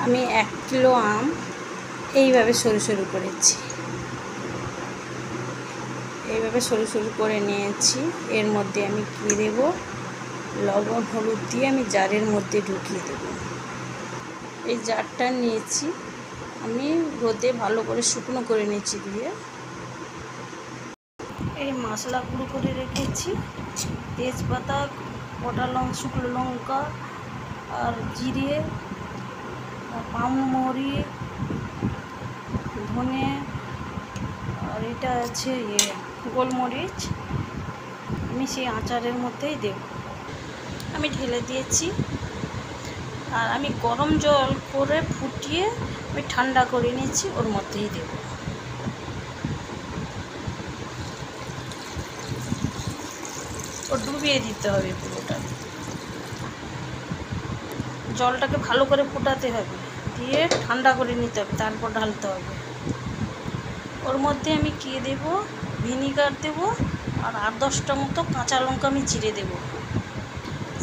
আমি 1 কিলো আম এইভাবে সরু সরু করেছি, এইভাবে সরু সরু করে নিয়েছি। এর মধ্যে আমি কি দেব, লবণ হলুদ দিয়ে আমি জারের মধ্যে ঢুকিয়ে দেব। এই জারটা নিয়েছি আমি রোদে ভালো করে শুকনো করে নিয়েছি দিয়ে। এই মশলা গুঁড়ো করে রেখেছি, তেজপাতা, গোটা লঙ্কা, শুকনো লঙ্কা আর জিরে, পামমরি, ধনে, আর এটা আছে গোলমরিচ। আমি সেই আচারের মধ্যেই দেব। আমি ঢেলে দিয়েছি আর আমি গরম জল করে ফুটিয়ে আমি ঠান্ডা করে নিয়েছি, ওর মধ্যেই দেব। ও ডুবিয়ে দিতে হবে পুরোটা, জলটাকে ভালো করে ফোটাতে হবে, দিয়ে ঠান্ডা করে নিতে হবে, তারপর ঢালতে হবে। ওর মধ্যে আমি কি দেব, ভিনিগার দেব আর 8-10টা মতো কাঁচা লঙ্কা আমি চিড়ে দেব।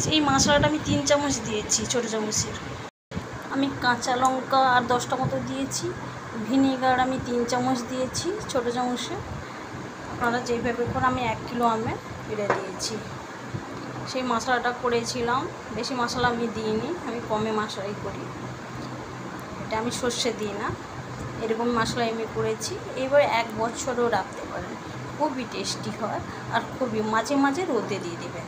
সেই মশলাটা আমি 3 চামচ দিয়েছি, ছোটো চামচের। আমি কাঁচা লঙ্কা আর 10টা মতো দিয়েছি, ভিনিগার আমি 3 চামচ দিয়েছি ছোটো চামচে। আপনারা যেইভাবে করে আমি 1 কিলো আমে এটা দিয়েছি। সেই মশলাটা করেছিলাম, বেশি মশলা আমি দিইনি, আমি কমে মশলাই করি। এটা আমি সর্ষে দিই না, এরকম মশলাই আমি করেছি। এবার 1 বছরও রাখতে পারেন, খুবই টেস্টি হয় আর খুবই মাঝে মাঝে রোদে দিয়ে দেবেন।